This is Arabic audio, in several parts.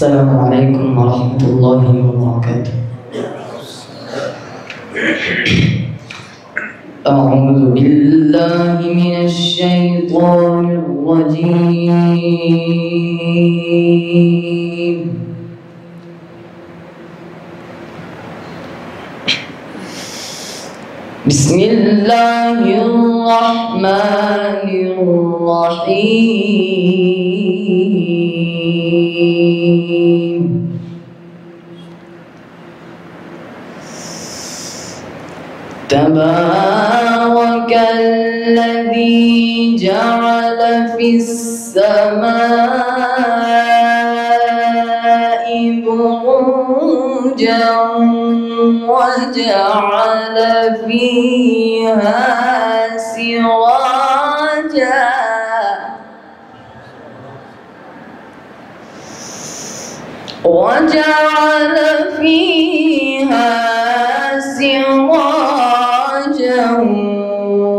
السلام عليكم ورحمة الله وبركاته. أعوذ بالله من الشيطان الرجيم. بسم الله الرحمن الرحيم. تبارك الذي جعل في السماء بروجا وجعل فيها سراجا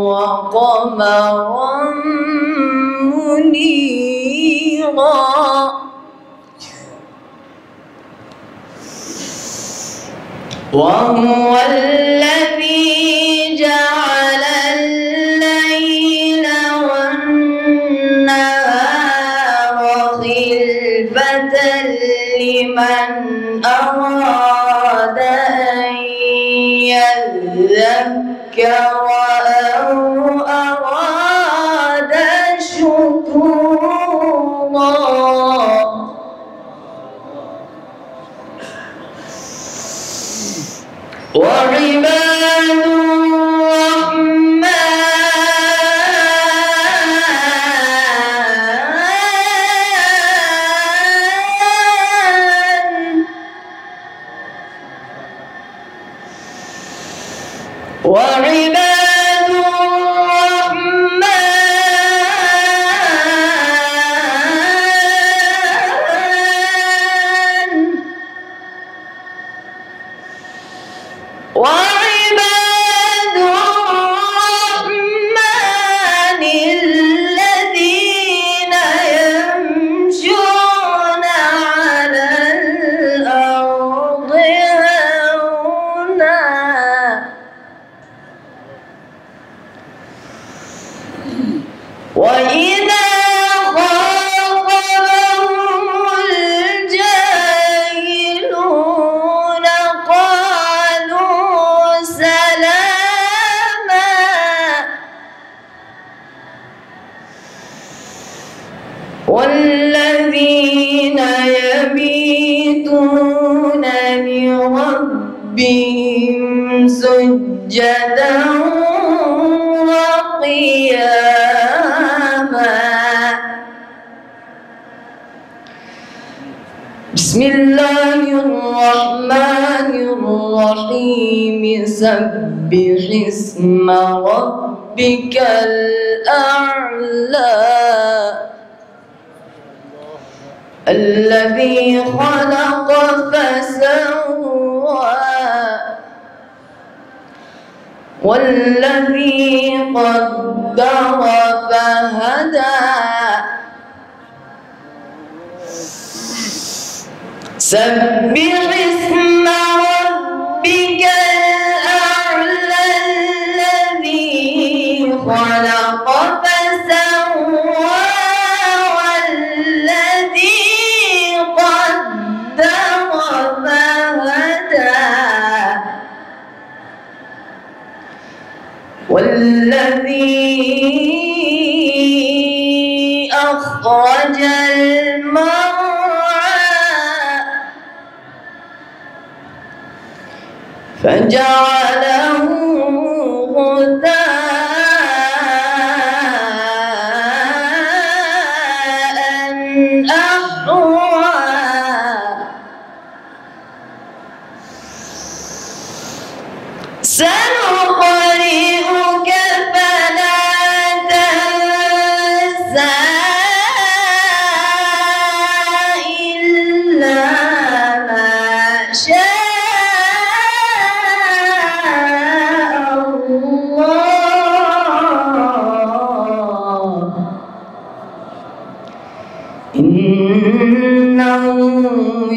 وقمرا منيرا. وهو الذي جعل الليل والنهار خلفة لمن أراد أن يذكر أو أراد شكورا. وعباد الرحمن الذين يمشون على الأرض هونا وإذا خاطبهم الجاهلون قالوا سلاما. والذين يبيتون لربهم سجدا وقياما. بسم الله الرحمن الرحيم. سبح اسم ربك الأعلى الذي خلق فسوى والذي قدر فهدى. سبح اسم ربك الأعلى الذي خلق فسوى والذي قدر فهدى والذي أخرج المرعى فجعله غثاء أحوى. سنقرئك فلا تنسى إلا ما شاء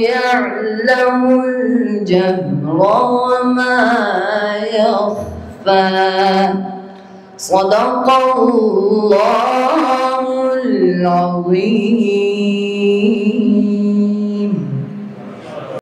يعلم الجهر وما يخفى صدق الله العظيم.